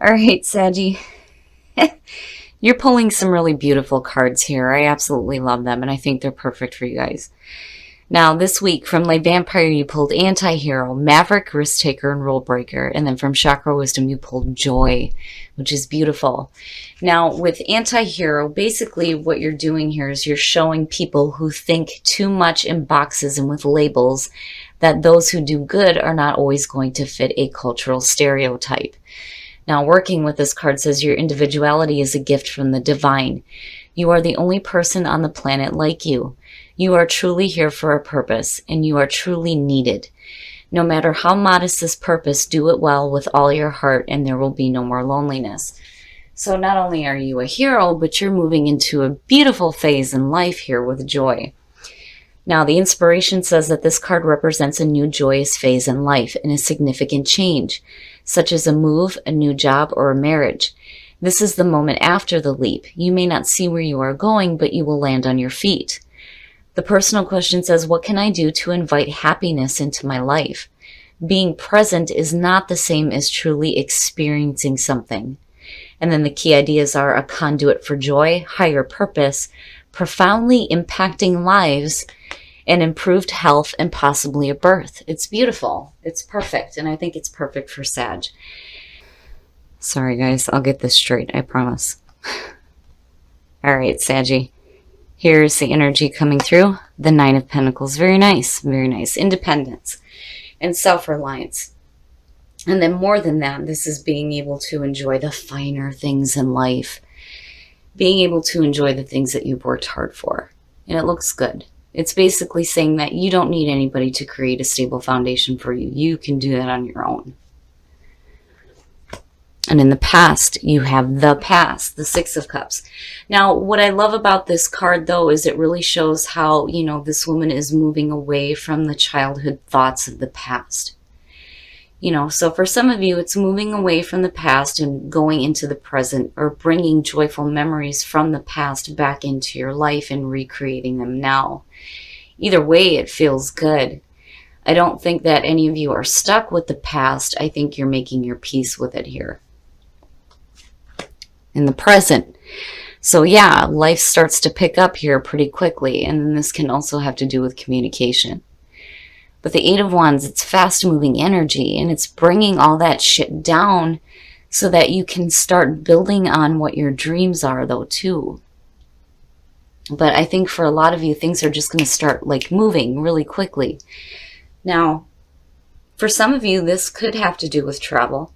All right, Saggy. You're pulling some really beautiful cards here. I absolutely love them, and I think they're perfect for you guys. Now, this week from Lay Vampire, you pulled Anti-Hero, Maverick, Risk Taker, and Rule Breaker. And then from Chakra Wisdom, you pulled Joy, which is beautiful. Now, with Anti-Hero, basically what you're doing here is you're showing people who think too much in boxes and with labels that those who do good are not always going to fit a cultural stereotype. Now, working with this card says your individuality is a gift from the divine. You are the only person on the planet like you. You are truly here for a purpose, and you are truly needed. No matter how modest this purpose, do it well with all your heart, and there will be no more loneliness. So not only are you a hero, but you're moving into a beautiful phase in life here with joy. Now, the inspiration says that this card represents a new joyous phase in life and a significant change, such as a move, a new job, or a marriage. This is the moment after the leap. You may not see where you are going, but you will land on your feet. The personal question says, what can I do to invite happiness into my life? Being present is not the same as truly experiencing something. And then the key ideas are a conduit for joy, higher purpose, profoundly impacting lives, and improved health, and possibly a birth. It's beautiful. It's perfect. And I think it's perfect for Sag. Sorry, guys. I'll get this straight. I promise. All right, Saggy. Here's the energy coming through. The Nine of Pentacles. Very nice. Very nice. Independence and self-reliance. And then more than that, this is being able to enjoy the finer things in life. Being able to enjoy the things that you've worked hard for. And it looks good. It's basically saying that you don't need anybody to create a stable foundation for you. You can do that on your own. And in the past, you have the past, the Six of Cups. Now, what I love about this card, though, is it really shows how, this woman is moving away from the childhood thoughts of the past. So for some of you, it's moving away from the past and going into the present, or bringing joyful memories from the past back into your life and recreating them now. Either way, it feels good. I don't think that any of you are stuck with the past. I think you're making your peace with it here. In the present. So yeah, life starts to pick up here pretty quickly, and then this can also have to do with communication. But the Eight of Wands, it's fast-moving energy, and it's bringing all that shit down so that you can start building on what your dreams are, though, too. But I think for a lot of you, things are just going to start, moving really quickly. Now, for some of you, this could have to do with travel.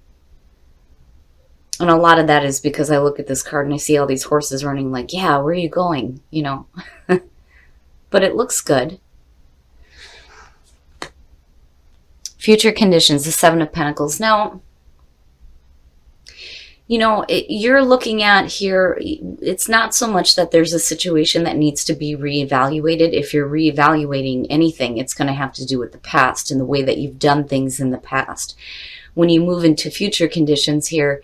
And a lot of that is because I look at this card and I see all these horses running yeah, where are you going? But it looks good. Future conditions, the Seven of Pentacles. Now, you're looking at here, it's not so much that there's a situation that needs to be reevaluated. If you're reevaluating anything, it's going to have to do with the past and the way that you've done things in the past. When you move into future conditions here,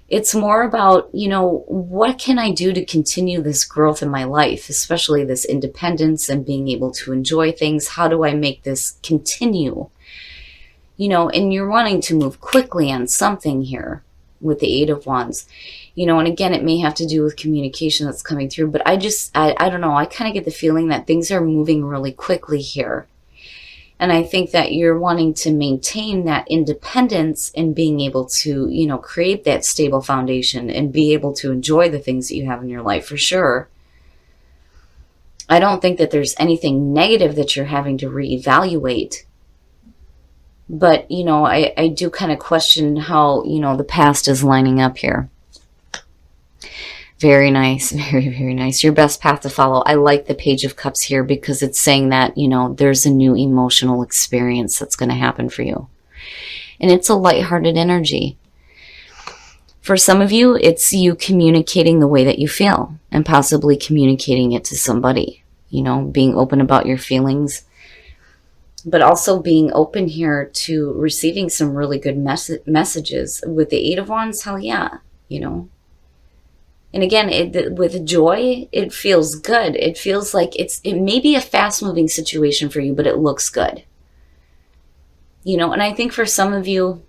it's more about, what can I do to continue this growth in my life, especially this independence and being able to enjoy things. How do I make this continue? And you're wanting to move quickly on something here with the Eight of Wands. And again, it may have to do with communication that's coming through, but I don't know. I kind of get the feeling that things are moving really quickly here. And I think that you're wanting to maintain that independence and being able to, create that stable foundation and be able to enjoy the things that you have in your life for sure. I don't think that there's anything negative that you're having to reevaluate. But, I do kind of question how, the past is lining up here. Very nice. Very, very nice. Your best path to follow. I like the Page of Cups here because it's saying that, there's a new emotional experience that's going to happen for you. And it's a lighthearted energy. For some of you, it's you communicating the way that you feel and possibly communicating it to somebody, being open about your feelings, but also being open here to receiving some really good messages. With the Eight of Wands, hell yeah, And again, with joy, it feels good. It feels like it may be a fast-moving situation for you, but it looks good. And I think for some of you,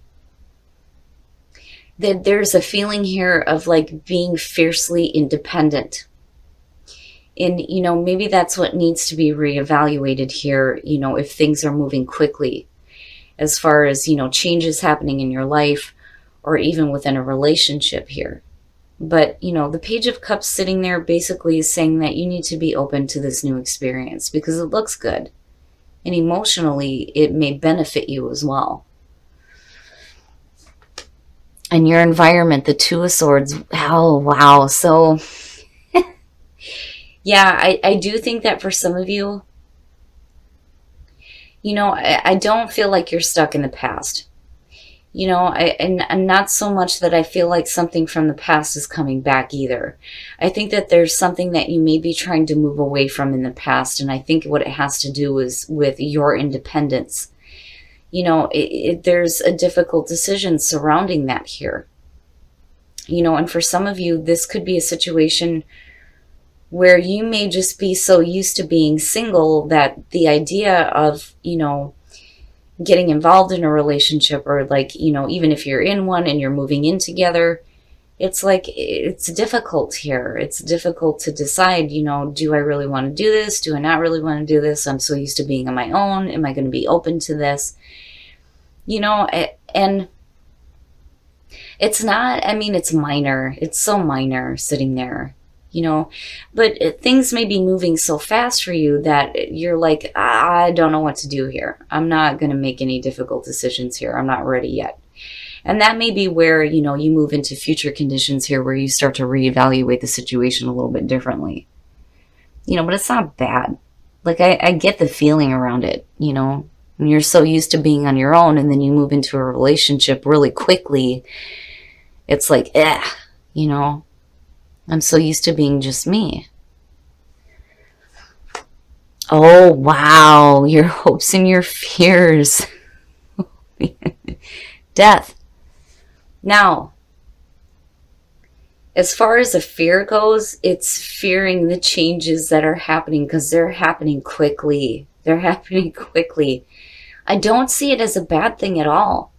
that there's a feeling here of like being fiercely independent. And, you know, maybe that's what needs to be reevaluated here, you know, if things are moving quickly, as far as, you know, changes happening in your life or even within a relationship here. But, you know, the Page of Cups sitting there basically is saying that you need to be open to this new experience because it looks good. And emotionally, it may benefit you as well. And your environment, the Two of Swords, oh, wow. So, yeah, I do think that for some of you, you know, I don't feel like you're stuck in the past. You know, and not so much that I feel like something from the past is coming back either. I think that there's something that you may be trying to move away from in the past, and I think what it has to do is with your independence. You know, there's a difficult decision surrounding that here. You know, and for some of you, this could be a situation where you may just be so used to being single that the idea of, you know, getting involved in a relationship, or like, you know, even if you're in one and you're moving in together, it's like, it's difficult here. It's difficult to decide, you know, do I really want to do this? Do I not really want to do this? I'm so used to being on my own. Am I going to be open to this? You know, and it's not, I mean, it's minor. It's so minor sitting there, you know, but things may be moving so fast for you that you're like, I don't know what to do here. I'm not going to make any difficult decisions here. I'm not ready yet. And that may be where, you know, you move into future conditions here where you start to reevaluate the situation a little bit differently. You know, but it's not bad. Like, I get the feeling around it, you know. When you're so used to being on your own and then you move into a relationship really quickly, it's like, you know. I'm so used to being just me. Oh, wow. Your hopes and your fears. Death. Now, as far as a fear goes, it's fearing the changes that are happening because they're happening quickly. They're happening quickly. I don't see it as a bad thing at all.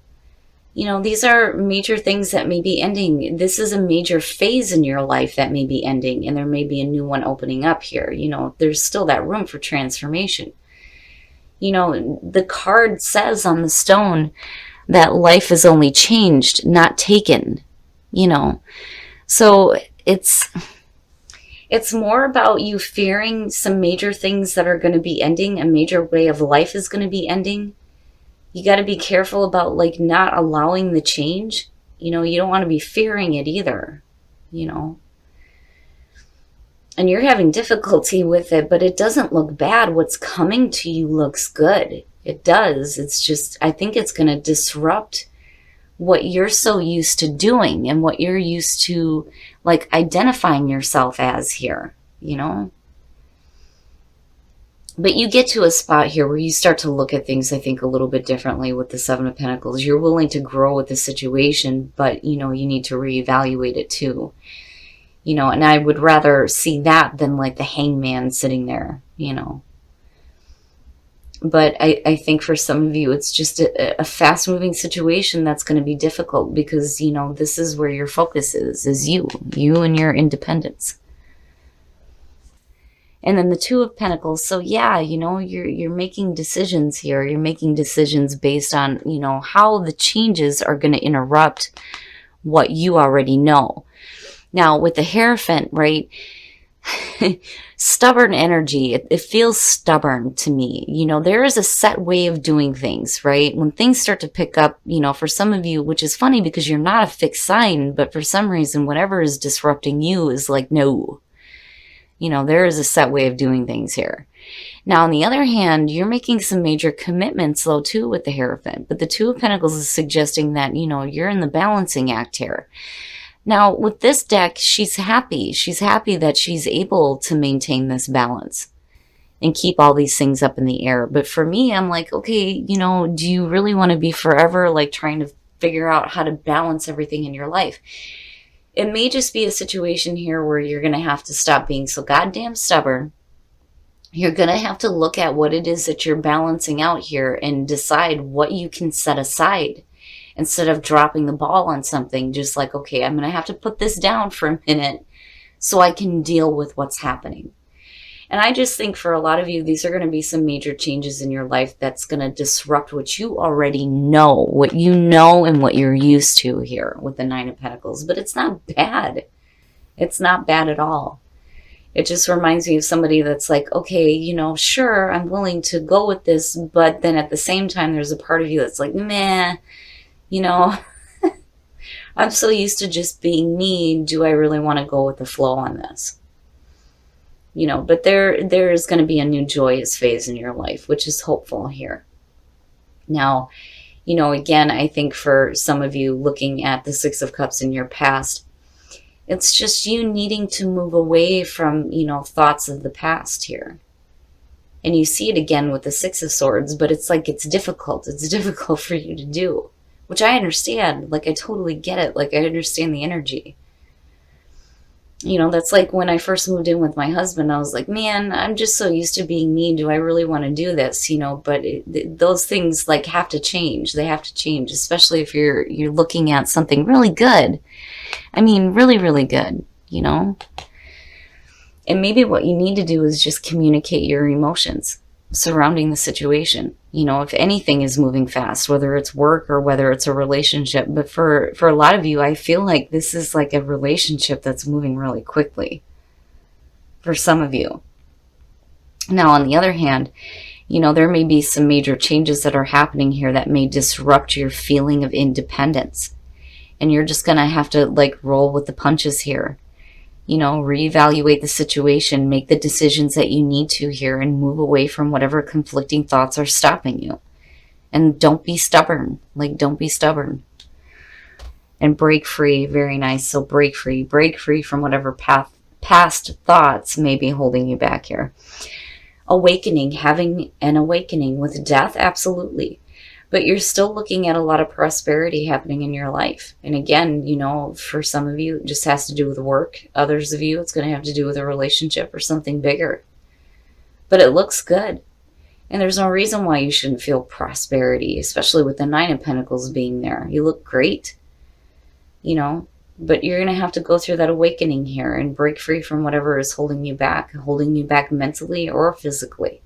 You know, these are major things that may be ending. This is a major phase in your life that may be ending, and there may be a new one opening up here. You know, there's still that room for transformation. You know, the card says on the stone that life is only changed, not taken, you know. So it's more about you fearing some major things that are going to be ending. A major way of life is going to be ending. You got to be careful about like not allowing the change. You know, you don't want to be fearing it either, you know. And you're having difficulty with it, but it doesn't look bad. What's coming to you looks good. It does. It's just, I think it's going to disrupt what you're so used to doing and what you're used to like identifying yourself as here, you know. But you get to a spot here where you start to look at things, I think, a little bit differently with the Seven of Pentacles. You're willing to grow with the situation, but, you know, you need to reevaluate it too. You know, and I would rather see that than like the hangman sitting there, you know. But I think for some of you, it's just a fast-moving situation that's going to be difficult because, you know, this is where your focus is you and your independence. And then the Two of Pentacles. So yeah, you know, you're making decisions here. You're making decisions based on, you know, how the changes are going to interrupt what you already know. Now with the Hierophant, right? Stubborn energy. It feels stubborn to me. You know, there is a set way of doing things, right? When things start to pick up, you know, for some of you, which is funny because you're not a fixed sign, but for some reason, whatever is disrupting you is like, no. You know, there is a set way of doing things here. Now, on the other hand, you're making some major commitments, though, too, with the Hierophant. But the Two of Pentacles is suggesting that, you know, you're in the balancing act here. Now, with this deck, she's happy. She's happy that she's able to maintain this balance and keep all these things up in the air. But for me, I'm like, okay, you know, do you really want to be forever, like, trying to figure out how to balance everything in your life? It may just be a situation here where you're going to have to stop being so goddamn stubborn. You're going to have to look at what it is that you're balancing out here and decide what you can set aside instead of dropping the ball on something, just like, okay, I'm going to have to put this down for a minute so I can deal with what's happening. And I just think for a lot of you, these are going to be some major changes in your life that's going to disrupt what you already know, what you know and what you're used to here with the Nine of Pentacles. But it's not bad. It's not bad at all. It just reminds me of somebody that's like, okay, you know, sure, I'm willing to go with this. But then at the same time, there's a part of you that's like, meh, you know, I'm so used to just being me. Do I really want to go with the flow on this? You know, but there is going to be a new joyous phase in your life, which is hopeful here. Now, you know, again, I think for some of you looking at the Six of Cups in your past, it's just you needing to move away from, you know, thoughts of the past here. And you see it again with the Six of Swords, but it's like it's difficult. It's difficult for you to do, which I understand. Like, I totally get it. Like, I understand the energy. You know, that's like when I first moved in with my husband, I was like, man, I'm just so used to being me. Do I really want to do this? You know, but those things like have to change. They have to change, especially if you're looking at something really good. I mean, really, really good, you know? And maybe what you need to do is just communicate your emotions surrounding the situation. You know, if anything is moving fast, whether it's work or whether it's a relationship. But for a lot of you, I feel like this is like a relationship that's moving really quickly for some of you. Now, on the other hand, you know, there may be some major changes that are happening here that may disrupt your feeling of independence. And you're just going to have to like roll with the punches here. You know, reevaluate the situation, make the decisions that you need to here, and move away from whatever conflicting thoughts are stopping you. And don't be stubborn. Like, don't be stubborn. And break free. Very nice. So break free. Break free from whatever past thoughts may be holding you back here. Awakening. Having an awakening with death. Absolutely. But you're still looking at a lot of prosperity happening in your life. And again, you know, for some of you, it just has to do with work. Others of you, it's going to have to do with a relationship or something bigger. But it looks good. And there's no reason why you shouldn't feel prosperity, especially with the Nine of Pentacles being there. You look great, you know, but you're going to have to go through that awakening here and break free from whatever is holding you back mentally or physically.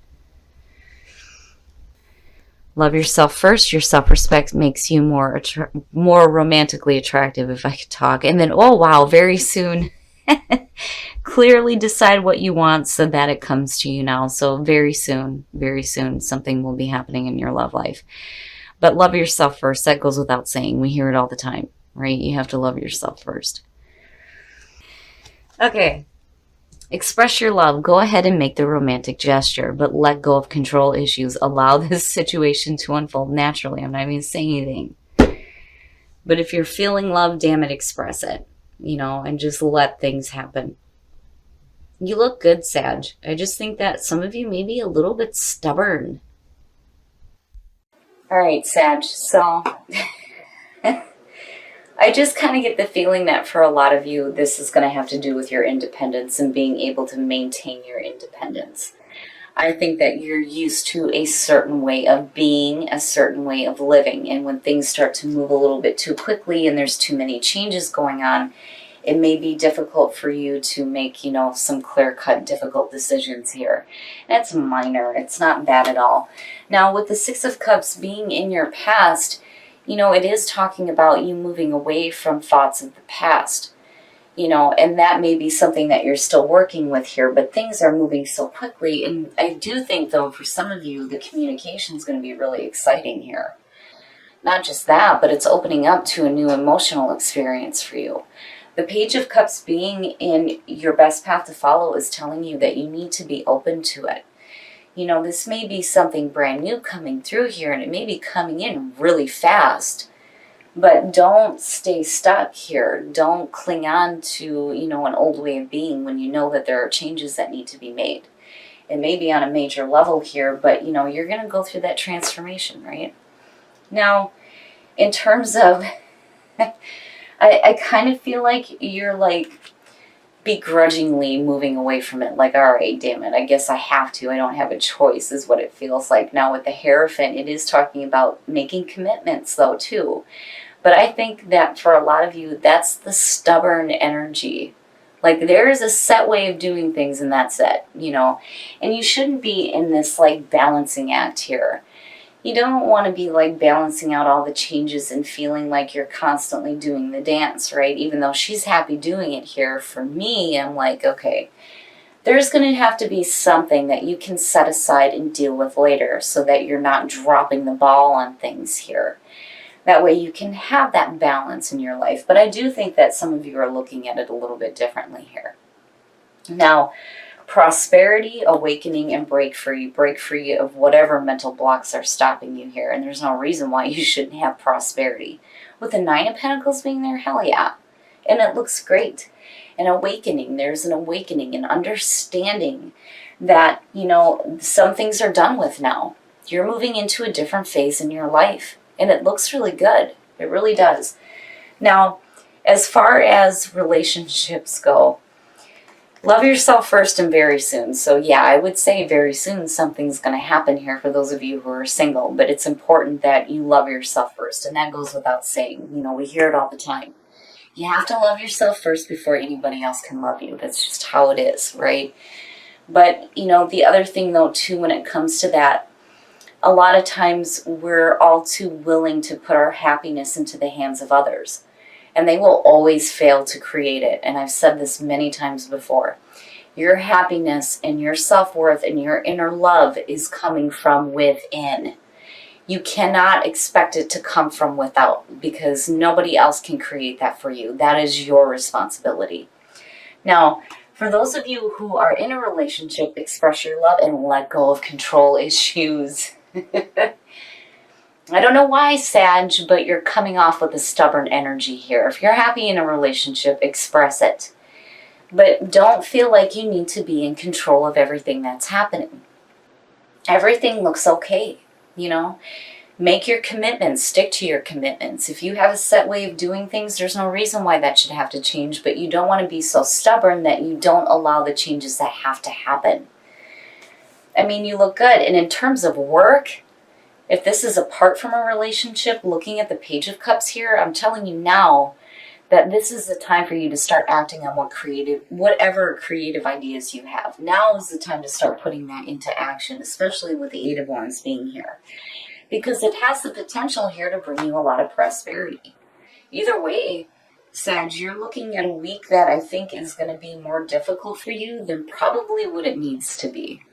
Love yourself first. Your self-respect makes you more romantically attractive, if I could talk. And then, oh wow, very soon, clearly decide what you want so that it comes to you now. So very soon, something will be happening in your love life. But love yourself first. That goes without saying. We hear it all the time, right? You have to love yourself first. Okay. Express your love. Go ahead and make the romantic gesture, but let go of control issues. Allow this situation to unfold naturally. I'm not even saying anything. But if you're feeling love, damn it, express it, you know, and just let things happen. You look good, Sag. I just think that some of you may be a little bit stubborn. All right, Sag. So I just kind of get the feeling that for a lot of you, this is going to have to do with your independence and being able to maintain your independence. I think that you're used to a certain way of being, a certain way of living. And when things start to move a little bit too quickly and there's too many changes going on, it may be difficult for you to make, you know, some clear-cut, difficult decisions here. That's minor. It's not bad at all. Now, with the Six of Cups being in your past, you know, it is talking about you moving away from thoughts of the past, you know, and that may be something that you're still working with here, but things are moving so quickly. And I do think, though, for some of you, the communication is going to be really exciting here. Not just that, but it's opening up to a new emotional experience for you. The Page of Cups being in your best path to follow is telling you that you need to be open to it. You know, this may be something brand new coming through here, and it may be coming in really fast. But don't stay stuck here. Don't cling on to, you know, an old way of being when you know that there are changes that need to be made. It may be on a major level here, but, you know, you're going to go through that transformation, right? Now, in terms of, I kind of feel like you're like, begrudgingly moving away from it, like, all right, damn it, I guess I have to, I don't have a choice, is what it feels like. Now with the Hierophant, it is talking about making commitments though too. But I think that for a lot of you, that's the stubborn energy. Like, there is a set way of doing things and that's it, you know. And you shouldn't be in this like balancing act here. You don't want to be like balancing out all the changes and feeling like you're constantly doing the dance, right? Even though she's happy doing it here, for me, I'm like, okay, there's going to have to be something that you can set aside and deal with later so that you're not dropping the ball on things here. That way you can have that balance in your life. But I do think that some of you are looking at it a little bit differently here. Now, prosperity, awakening, and break free. Break free of whatever mental blocks are stopping you here. And there's no reason why you shouldn't have prosperity. With the Nine of Pentacles being there, hell yeah. And it looks great. An awakening. There's an awakening, an understanding that, you know, some things are done with now. You're moving into a different phase in your life. And it looks really good. It really does. Now, as far as relationships go, love yourself first and very soon. So yeah, I would say very soon something's going to happen here for those of you who are single. But it's important that you love yourself first. And that goes without saying. You know, we hear it all the time. You have to love yourself first before anybody else can love you. That's just how it is, right? But, you know, the other thing though too, when it comes to that, a lot of times we're all too willing to put our happiness into the hands of others. And they will always fail to create it. And I've said this many times before. Your happiness and your self-worth and your inner love is coming from within. You cannot expect it to come from without, because nobody else can create that for you. That is your responsibility. Now, for those of you who are in a relationship, express your love and let go of control issues. I don't know why, Sag, but you're coming off with a stubborn energy here. If you're happy in a relationship, express it. But don't feel like you need to be in control of everything that's happening. Everything looks okay, you know. Make your commitments. Stick to your commitments. If you have a set way of doing things, there's no reason why that should have to change. But you don't want to be so stubborn that you don't allow the changes that have to happen. I mean, you look good. And in terms of work, if this is apart from a relationship, looking at the Page of Cups here, I'm telling you now that this is the time for you to start acting on whatever creative ideas you have. Now is the time to start putting that into action, especially with the Eight of Wands being here. Because it has the potential here to bring you a lot of prosperity. Either way, Sag, you're looking at a week that I think is going to be more difficult for you than probably what it needs to be.